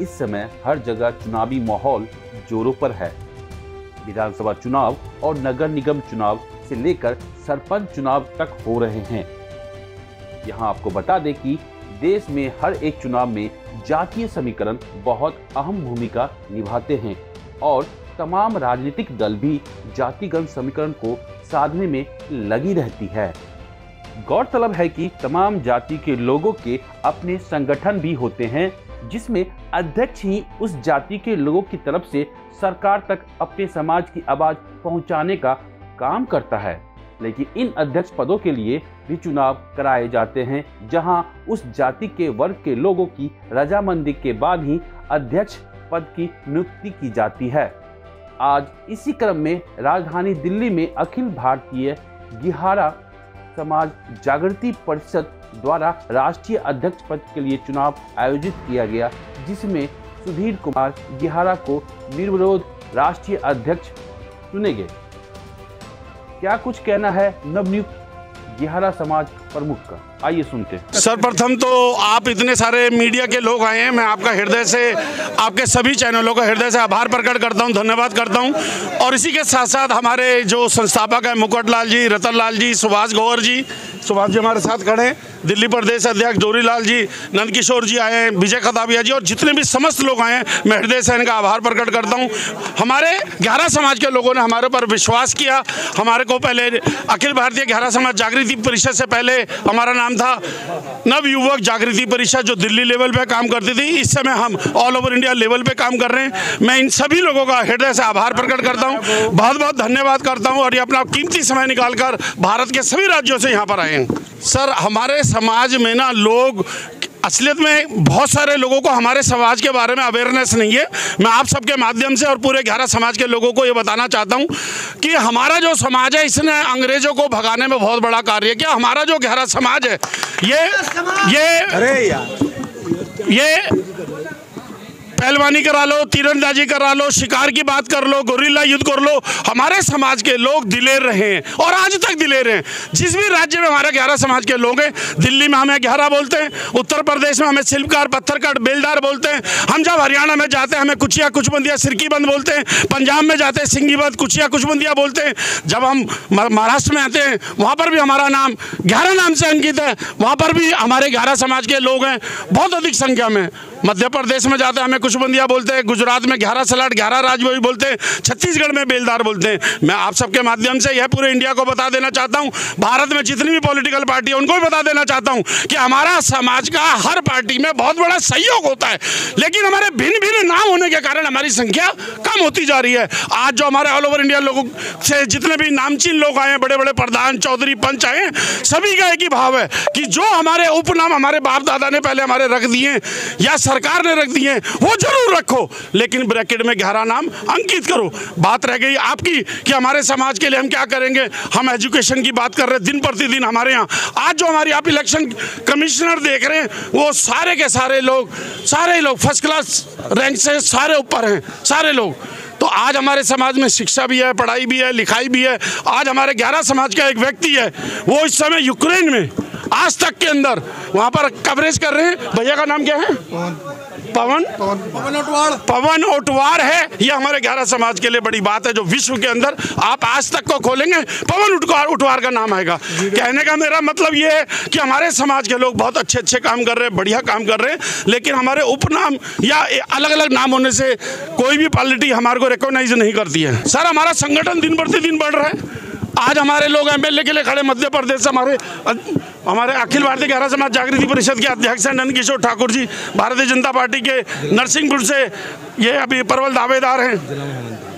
इस समय हर जगह चुनावी माहौल जोरों पर है। विधानसभा चुनाव और नगर निगम चुनाव से लेकर सरपंच चुनाव तक हो रहे हैं। यहां आपको बता दें कि देश में हर एक चुनाव में जातीय समीकरण बहुत अहम भूमिका निभाते हैं और तमाम राजनीतिक दल भी जातिगत समीकरण को साधने में लगी रहती है। गौरतलब है कि तमाम जाति के लोगों के अपने संगठन भी होते हैं, जिसमें अध्यक्ष ही उस जाति के लोगों की तरफ से सरकार तक अपने समाज की आवाज पहुंचाने का काम करता है। लेकिन इन अध्यक्ष पदों के लिए भी चुनाव कराए जाते हैं, जहां उस जाति के वर्ग के लोगों की रजामंदी के बाद ही अध्यक्ष पद की नियुक्ति की जाती है। आज इसी क्रम में राजधानी दिल्ली में अखिल भारतीय गिहारा समाज जागृति परिषद द्वारा राष्ट्रीय अध्यक्ष पद के लिए चुनाव आयोजित किया गया, जिसमें सुधीर कुमार गिहारा को निर्विरोध राष्ट्रीय अध्यक्ष चुने गए। क्या कुछ कहना है नवनियुक्त गिहारा समाज प्रमुख का, आइए सुनते हैं। सर्वप्रथम तो आप इतने सारे मीडिया के लोग आए हैं, मैं आपका हृदय से, आपके सभी चैनलों का हृदय से आभार प्रकट करता हूं, धन्यवाद करता हूं। और इसी के साथ साथ हमारे जो संस्थापक हैं मुकुट लाल जी, रतन लाल जी, सुभाष गौर जी, सुभाष जी हमारे साथ खड़े हैं, दिल्ली प्रदेश अध्यक्ष डोरी लाल जी, नंद किशोर जी आए हैं, विजय खताबिया जी और जितने भी समस्त लोग आए हैं, मैं हृदय से इनका आभार प्रकट करता हूं। हमारे गिहारा समाज के लोगों ने हमारे ऊपर विश्वास किया। हमारे को पहले अखिल भारतीय गिहारा समाज जागृति परिषद से पहले हमारा नाम था नव युवक जागृति परिषद, जो दिल्ली लेवल पे काम करती थी। इस समय हम ऑल ओवर इंडिया लेवल पे काम कर रहे हैं। मैं इन सभी लोगों का हृदय से आभार प्रकट करता हूं, बहुत बहुत धन्यवाद करता हूं और ये अपना कीमती समय निकालकर भारत के सभी राज्यों से यहाँ पर आए हैं। सर, हमारे समाज में ना लोग, असलियत में बहुत सारे लोगों को हमारे समाज के बारे में अवेयरनेस नहीं है। मैं आप सबके माध्यम से और पूरे गिहारा समाज के लोगों को ये बताना चाहता हूँ कि हमारा जो समाज है, इसने अंग्रेजों को भगाने में बहुत बड़ा कार्य किया। हमारा जो गिहारा समाज है ये पहलवानी करा लो, तीरंदाजी करा लो, शिकार की बात कर लो, गोरिल्ला युद्ध कर लो, हमारे समाज के लोग दिलेर रहे हैं और आज तक दिलेर हैं। जिस भी राज्य में हमारे गिहारा समाज के लोग हैं, दिल्ली में हमें गिहारा बोलते हैं, उत्तर प्रदेश में हमें शिल्पकार, पत्थरकाट, बेलदार बोलते हैं। हम जब हरियाणा में जाते हैं हमें कुचिया कुचबंदिया सिरकीबंद बोलते हैं, पंजाब में जाते हैं सिंगीबंद, कुचिया कुचबंदिया बोलते हैं। जब हम महाराष्ट्र में आते हैं वहाँ पर भी हमारा नाम गिहारा नाम से अंकित है, वहाँ पर भी हमारे गिहारा समाज के लोग हैं बहुत अधिक संख्या में। मध्य प्रदेश में जाते हैं हमें कुचबंदिया बोलते हैं, गुजरात में गिहारा सलाट, गिहारा राजवही बोलते हैं, छत्तीसगढ़ में बेलदार बोलते हैं। मैं आप सबके माध्यम से यह पूरे इंडिया को बता देना चाहता हूं, भारत में जितनी भी पॉलिटिकल पार्टी है उनको भी बता देना चाहता हूं कि हमारा समाज का हर पार्टी में बहुत बड़ा सहयोग होता है, लेकिन हमारे भिन्न भिन्न नाम होने के कारण हमारी संख्या कम होती जा रही है। आज जो हमारे ऑल ओवर इंडिया लोगों से जितने भी नामचीन लोग आए हैं, बड़े बड़े प्रधान, चौधरी, पंच आए हैं, सभी का एक ही भाव है कि जो हमारे उपनाम हमारे बाप दादा ने पहले हमारे रख दिए या सरकार ने रख दिए वो जरूर रखो, लेकिन ब्रैकेट में गिहारा नाम अंकित करो। बात रह गई आपकी कि हमारे समाज के लिए हम क्या करेंगे। हम एजुकेशन की बात कर रहे हैं, दिन प्रतिदिन हमारे यहाँ आज जो हमारी आप इलेक्शन कमिश्नर देख रहे हैं वो सारे के सारे लोग फर्स्ट क्लास रैंक से सारे ऊपर हैं, सारे लोग। तो आज हमारे समाज में शिक्षा भी है, पढ़ाई भी है, लिखाई भी है। आज हमारे गिहारा समाज का एक व्यक्ति है, वो इस समय यूक्रेन में आज तक के अंदर वहाँ पर कवरेज कर रहे हैं। भैया का नाम क्या है? पवन ओटवार है। ये हमारे गिहारा समाज के लिए बड़ी बात है, जो विश्व के अंदर आप आज तक को खोलेंगे पवन ओटवार का नाम आएगा। कहने का मेरा मतलब ये है कि हमारे समाज के लोग बहुत अच्छे अच्छे काम कर रहे हैं, बढ़िया काम कर रहे हैं, लेकिन हमारे उपनाम या अलग अलग नाम होने से कोई भी पॉलिटी हमारे को रिकॉग्नाइज नहीं करती है। सर, हमारा संगठन दिन प्रतिदिन बढ़ रहा है। आज हमारे लोग एमएलए के लिए खड़े, मध्य प्रदेश से हमारे अखिल भारतीय गिहारा समाज जागृति परिषद के अध्यक्ष हैं नंद किशोर ठाकुर जी, भारतीय जनता पार्टी के नरसिंहपुर से ये अभी प्रबल दावेदार हैं,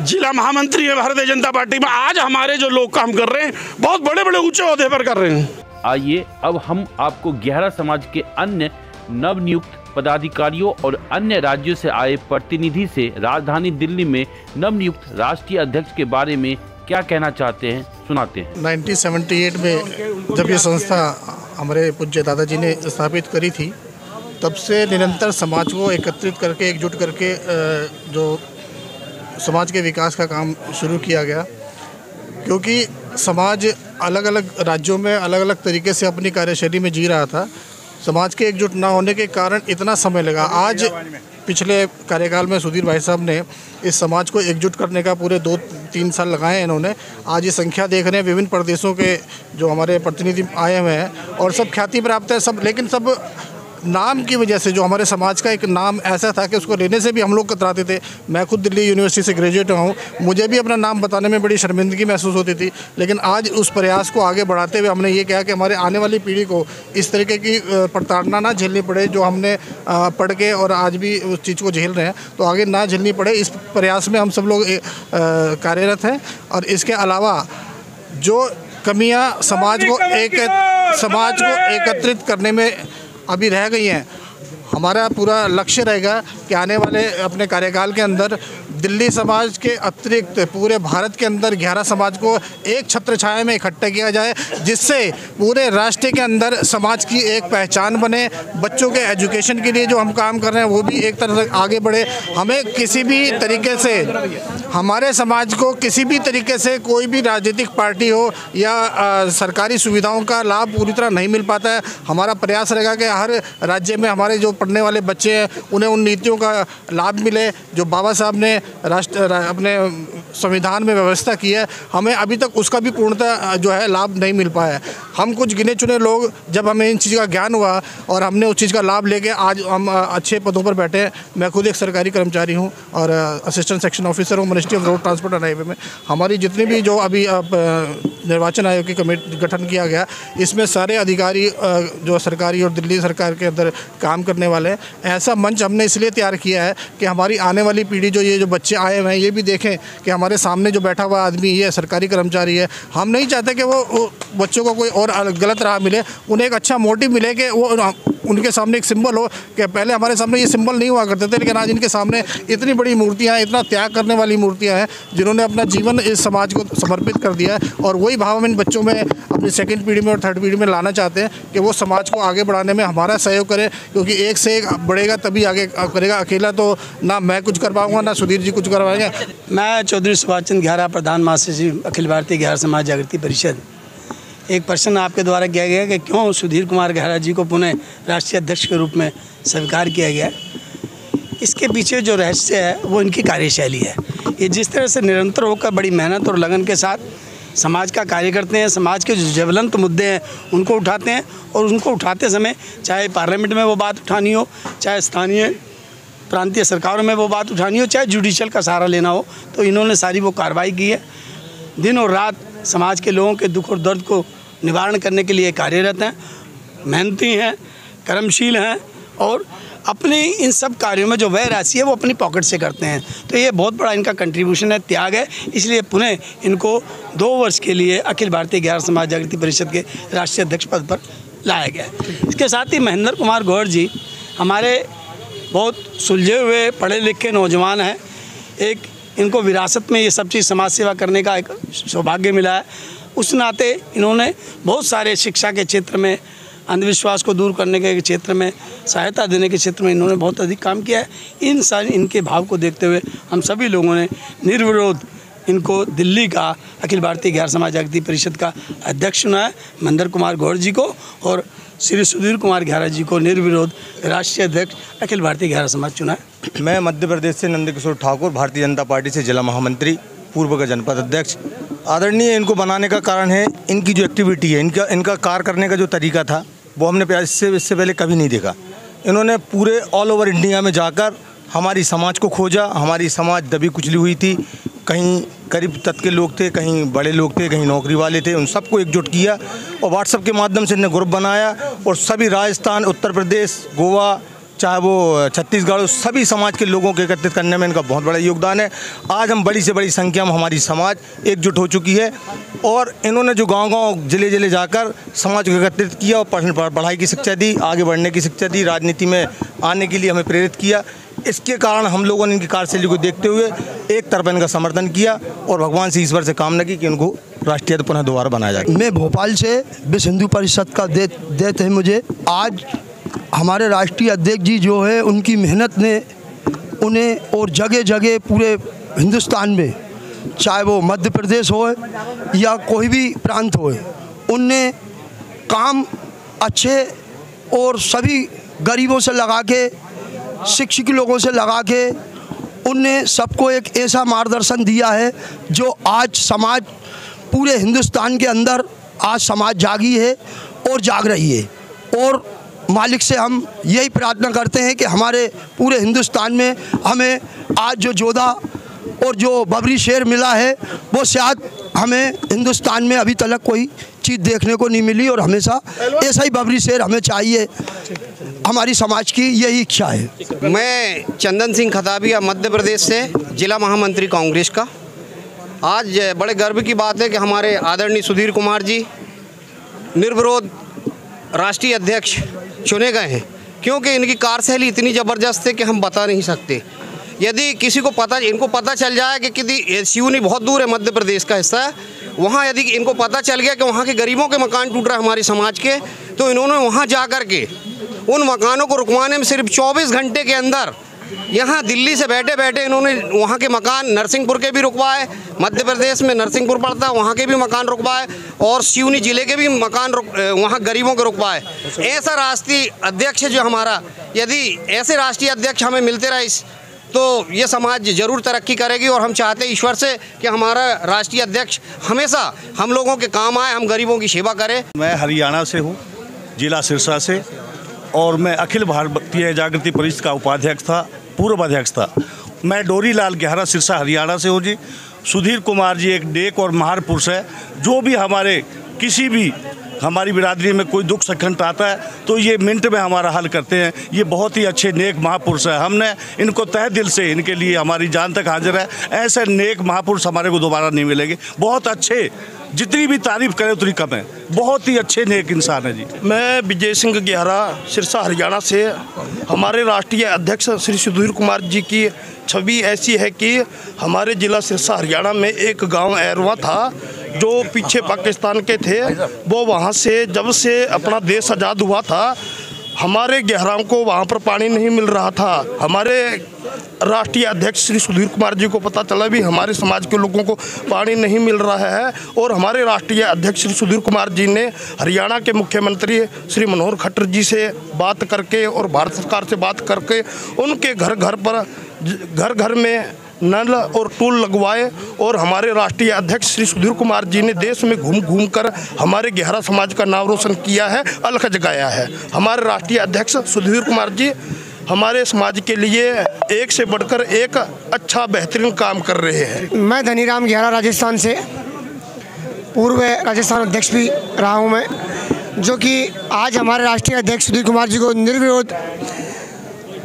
जिला महामंत्री है भारतीय जनता पार्टी में। आज हमारे जो लोग काम कर रहे हैं बहुत बड़े बड़े ऊंचे ओहदे पर कर रहे हैं। आइए अब हम आपको गिहारा समाज के अन्य नवनियुक्त पदाधिकारियों और अन्य राज्यों से आए प्रतिनिधि से राजधानी दिल्ली में नवनियुक्त राष्ट्रीय अध्यक्ष के बारे में क्या कहना चाहते हैं, सुनाते हैं। 1978 में जब ये संस्था हमारे पूज्य दादाजी ने स्थापित करी थी, तब से निरंतर समाज को एकत्रित करके, एकजुट करके जो समाज के विकास का काम शुरू किया गया। क्योंकि समाज अलग अलग राज्यों में अलग अलग तरीके से अपनी कार्यशैली में जी रहा था। समाज के एकजुट ना होने के कारण इतना समय लगा। आज पिछले कार्यकाल में सुधीर भाई साहब ने इस समाज को एकजुट करने का पूरे 2-3 साल लगाए हैं इन्होंने। आज ये संख्या देख रहे हैं, विभिन्न प्रदेशों के जो हमारे प्रतिनिधि आए हुए हैं और सब ख्याति प्राप्त है सब, लेकिन सब नाम की वजह से, जो हमारे समाज का एक नाम ऐसा था कि उसको लेने से भी हम लोग कतराते थे। मैं खुद दिल्ली यूनिवर्सिटी से ग्रेजुएट हूँ, मुझे भी अपना नाम बताने में बड़ी शर्मिंदगी महसूस होती थी, लेकिन आज उस प्रयास को आगे बढ़ाते हुए हमने ये कहा कि हमारे आने वाली पीढ़ी को इस तरीके की प्रताड़ना ना झेलनी पड़े जो हमने पढ़ के और आज भी उस चीज़ को झेल रहे हैं, तो आगे ना झेलनी पड़े, इस प्रयास में हम सब लोग कार्यरत हैं। और इसके अलावा जो कमियाँ समाज को एकत्रित करने में अभी रह गई हैं, हमारा पूरा लक्ष्य रहेगा कि आने वाले अपने कार्यकाल के अंदर दिल्ली समाज के अतिरिक्त पूरे भारत के अंदर 11 समाज को एक छत्र छाया में इकट्ठा किया जाए, जिससे पूरे राष्ट्र के अंदर समाज की एक पहचान बने। बच्चों के एजुकेशन के लिए जो हम काम कर रहे हैं वो भी एक तरह से आगे बढ़े। हमें किसी भी तरीके से, हमारे समाज को किसी भी तरीके से कोई भी राजनीतिक पार्टी हो या सरकारी सुविधाओं का लाभ पूरी तरह नहीं मिल पाता है। हमारा प्रयास रहेगा कि हर राज्य में हमारे जो पढ़ने वाले बच्चे हैं उन्हें उन नीतियों का लाभ मिले जो बाबा साहब ने अपने संविधान में व्यवस्था की है। हमें अभी तक उसका भी पूर्णतः जो है लाभ नहीं मिल पाया है। हम कुछ गिने चुने लोग, जब हमें इन चीज़ का ज्ञान हुआ और हमने उस चीज़ का लाभ लेके आज हम अच्छे पदों पर बैठे हैं। मैं खुद एक सरकारी कर्मचारी हूँ और असिस्टेंट सेक्शन ऑफिसर हूँ ministry of road transport and highway में। हमारी जितनी भी जो अभी निर्वाचन आयोग की कमेटी गठन किया गया, इसमें सारे अधिकारी जो सरकारी और दिल्ली सरकार के अंदर काम करने वाले हैं। ऐसा मंच हमने इसलिए तैयार किया है कि हमारी आने वाली पीढ़ी, जो ये जो बच्चे आए हुए हैं, ये भी देखें कि हमारे सामने जो बैठा हुआ आदमी ये सरकारी कर्मचारी है। हम नहीं चाहते कि वो बच्चों को कोई और गलत राह मिले, उन्हें एक अच्छा मोटिव मिले कि वो उनके सामने एक सिंबल हो कि पहले हमारे सामने ये सिंबल नहीं हुआ करते थे, लेकिन आज इनके सामने इतनी बड़ी मूर्तियाँ हैं, इतना त्याग करने वाली मूर्तियाँ हैं, जिन्होंने अपना जीवन इस समाज को समर्पित कर दिया है। और वही भाव हम इन बच्चों में, अपनी सेकंड पीढ़ी में और थर्ड पीढ़ी में लाना चाहते हैं कि वो समाज को आगे बढ़ाने में हमारा सहयोग करें, क्योंकि एक से एक बढ़ेगा तभी आगे करेगा। अकेला तो ना मैं कुछ कर पाऊँगा, ना सुधीर जी कुछ कर पाएंगे। मैं चौधरी सुभाष चंद्र घेरा, प्रधान महासचिव अखिल भारतीय घेरा समाज जागृति परिषद। एक प्रश्न आपके द्वारा किया गया कि क्यों सुधीर कुमार घेरा जी को पुनः राष्ट्रीय अध्यक्ष के रूप में स्वीकार किया गया। इसके पीछे जो रहस्य है वो इनकी कार्यशैली है। ये जिस तरह से निरंतर होकर बड़ी मेहनत और लगन के साथ समाज का कार्य करते हैं, समाज के जो ज्वलंत मुद्दे हैं उनको उठाते हैं, और उनको उठाते समय चाहे पार्लियामेंट में वो बात उठानी हो, चाहे स्थानीय प्रांतीय सरकारों में वो बात उठानी हो, चाहे जुडिशल का सहारा लेना हो, तो इन्होंने सारी वो कार्रवाई की है। दिन और रात समाज के लोगों के दुख और दर्द को निवारण करने के लिए कार्यरत हैं, मेहनती हैं, कर्मशील हैं, और अपने इन सब कार्यों में जो व्यय राशि है वो अपनी पॉकेट से करते हैं। तो ये बहुत बड़ा इनका कंट्रीब्यूशन है, त्याग है। इसलिए पुनः इनको 2 वर्ष के लिए अखिल भारतीय घेरा समाज जागृति परिषद के राष्ट्रीय अध्यक्ष पद पर लाया गया है। इसके साथ ही महेंद्र कुमार गौर जी हमारे बहुत सुलझे हुए पढ़े लिखे नौजवान हैं। एक इनको विरासत में ये सब चीज़ समाज सेवा करने का एक सौभाग्य मिला है। उस नाते इन्होंने बहुत सारे शिक्षा के क्षेत्र में, अंधविश्वास को दूर करने के क्षेत्र में, सहायता देने के क्षेत्र में इन्होंने बहुत अधिक काम किया है। इनके भाव को देखते हुए हम सभी लोगों ने निर्विरोध इनको दिल्ली का अखिल भारतीय घेरा समाज जागृति परिषद का अध्यक्ष चुना है, महेंद्र कुमार गौर जी को, और श्री सुधीर कुमार घेरा जी को निर्विरोध राष्ट्रीय अध्यक्ष अखिल भारतीय घेरा समाज चुना है। मैं मध्य प्रदेश से नंदकिशोर ठाकुर, भारतीय जनता पार्टी से जिला महामंत्री, पूर्व का जनपद अध्यक्ष। आदरणीय इनको बनाने का कारण है इनकी जो एक्टिविटी है, इनका कार्य करने का जो तरीका था वो हमने इससे पहले कभी नहीं देखा। इन्होंने पूरे ऑल ओवर इंडिया में जाकर हमारी समाज को खोजा। हमारी समाज दबी कुचली हुई थी, कहीं गरीब तबके के लोग थे, कहीं बड़े लोग थे, कहीं नौकरी वाले थे, उन सबको एकजुट किया और व्हाट्सएप के माध्यम से इन्होंने ग्रुप बनाया और सभी राजस्थान, उत्तर प्रदेश, गोवा, चाहे वो छत्तीसगढ़, सभी समाज के लोगों को एकत्रित करने में इनका बहुत बड़ा योगदान है। आज हम बड़ी से बड़ी संख्या में हमारी समाज एकजुट हो चुकी है और इन्होंने जो गांव-गांव, जिले-जिले जाकर समाज को एकत्रित किया और पढ़ाई की शिक्षा दी, आगे बढ़ने की शिक्षा दी, राजनीति में आने के लिए हमें प्रेरित किया। इसके कारण हम लोगों ने इनकी कार्यशैली को देखते हुए एक तरफ इनका समर्थन किया और भगवान से, ईश्वर से कामना की कि इनको राष्ट्रीय पुनः दोबारा बनाया जाए। मैं भोपाल से विश्व हिंदू परिषद का देते हैं मुझे। आज हमारे राष्ट्रीय अध्यक्ष जी जो है, उनकी मेहनत ने उन्हें और जगह जगह पूरे हिंदुस्तान में, चाहे वो मध्य प्रदेश हो या कोई भी प्रांत हो, उनने काम अच्छे और सभी गरीबों से लगा के शिक्षित लोगों से लगा के उनने सबको एक ऐसा मार्गदर्शन दिया है जो आज समाज पूरे हिंदुस्तान के अंदर आज समाज जागी है और जाग रही है। और मालिक से हम यही प्रार्थना करते हैं कि हमारे पूरे हिंदुस्तान में हमें आज जो जोधा और जो बबरी शेर मिला है वो शायद हमें हिंदुस्तान में अभी तक कोई चीज़ देखने को नहीं मिली, और हमेशा ऐसा ही बबरी शेर हमें चाहिए। हमारी समाज की यही इच्छा है। मैं चंदन सिंह खताबिया मध्य प्रदेश से जिला महामंत्री कांग्रेस का। आज बड़े गर्व की बात है कि हमारे आदरणीय सुधीर कुमार जी निर्विरोध राष्ट्रीय अध्यक्ष चुने गए हैं, क्योंकि इनकी कार्यशैली इतनी ज़बरदस्त है कि हम बता नहीं सकते। यदि किसी को इनको पता चल जाए कि किसी सिवनी बहुत दूर है, मध्य प्रदेश का हिस्सा है, वहाँ यदि इनको पता चल गया कि वहाँ के गरीबों के मकान टूट रहे हैं हमारे समाज के, तो इन्होंने वहाँ जा कर के उन मकानों को रुकवाने में सिर्फ 24 घंटे के अंदर यहाँ दिल्ली से बैठे बैठे इन्होंने वहाँ के मकान नरसिंहपुर के भी रुकवाए, मध्य प्रदेश में नरसिंहपुर पड़ता है वहाँ के भी मकान रुकवाए, और सिवनी जिले के भी मकान वहाँ गरीबों के रुकवाए। ऐसा राष्ट्रीय अध्यक्ष जो हमारा, यदि ऐसे राष्ट्रीय अध्यक्ष हमें मिलते रहे तो ये समाज ज़रूर तरक्की करेगी। और हम चाहते हैं ईश्वर से कि हमारा राष्ट्रीय अध्यक्ष हमेशा हम लोगों के काम आए, हम गरीबों की सेवा करें। मैं हरियाणा से हूँ, जिला सिरसा से, और मैं अखिल भारतीय जागृति परिषद का उपाध्यक्ष था, पूर्व अध्यक्ष था। मैं डोरी लाल गहरा सिरसा हरियाणा से हूँ जी। सुधीर कुमार जी एक नेक और महान पुरुष है। जो भी हमारे किसी भी हमारी बिरादरी में कोई दुख संकट आता है तो ये मिनट में हमारा हल करते हैं। ये बहुत ही अच्छे नेक महापुरुष है। हमने इनको तहे दिल से इनके लिए हमारी जान तक हाजिर है। ऐसे नेक महापुरुष हमारे को दोबारा नहीं मिलेंगे। बहुत अच्छे, जितनी भी तारीफ करें उतनी कम है। बहुत ही अच्छे नेक इंसान है जी। मैं विजय सिंह गहरा सिरसा हरियाणा से। हमारे राष्ट्रीय अध्यक्ष श्री सुधीर कुमार जी की छवि ऐसी है कि हमारे जिला सिरसा हरियाणा में एक गांव ऐरवा था जो पीछे पाकिस्तान के थे। वो वहां से जब से अपना देश आज़ाद हुआ था, हमारे गहराओं को वहाँ पर पानी नहीं मिल रहा था। हमारे राष्ट्रीय अध्यक्ष श्री सुधीर कुमार जी को पता चला भी हमारे समाज के लोगों को पानी नहीं मिल रहा है, और हमारे राष्ट्रीय अध्यक्ष श्री सुधीर कुमार जी ने हरियाणा के मुख्यमंत्री श्री मनोहर खट्टर जी से बात करके और भारत सरकार से बात करके उनके घर घर में नल और टूल लगवाए, और हमारे राष्ट्रीय अध्यक्ष श्री सुधीर कुमार जी ने देश में घूम घूम कर हमारे गहरा समाज का नाम रोशन किया है, अलख जगाया है। हमारे राष्ट्रीय अध्यक्ष सुधीर कुमार जी हमारे समाज के लिए एक से बढ़कर एक अच्छा बेहतरीन काम कर रहे हैं। मैं धनीराम गहरा राजस्थान से, पूर्व राजस्थान अध्यक्ष भी रहा हूँ मैं, जो कि आज हमारे राष्ट्रीय अध्यक्ष सुधीर कुमार जी को निर्विरोध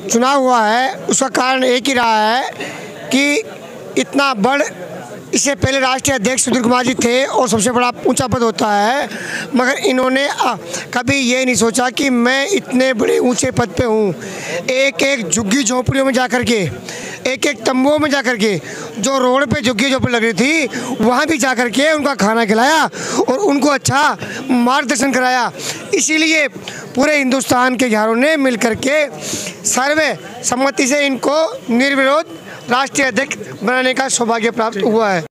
चुना हुआ है। उसका कारण एक ही रहा है कि इतना बड़, इससे पहले राष्ट्रीय अध्यक्ष सुधीर कुमार जी थे और सबसे बड़ा ऊंचा पद होता है, मगर इन्होंने कभी ये नहीं सोचा कि मैं इतने बड़े ऊंचे पद पे हूँ। एक एक झुग्गी झोंपड़ियों में जा कर के, एक एक तंबुओं में जा कर के, जो रोड पे झुग्गी झोंपड़ी लग रही थी वहाँ भी जा कर के उनका खाना खिलाया और उनको अच्छा मार्गदर्शन कराया। इसीलिए पूरे हिंदुस्तान के घरों ने मिल कर के सर्वे सम्मति से इनको निर्विरोध राष्ट्रीय अध्यक्ष बनाने का सौभाग्य प्राप्त हुआ है।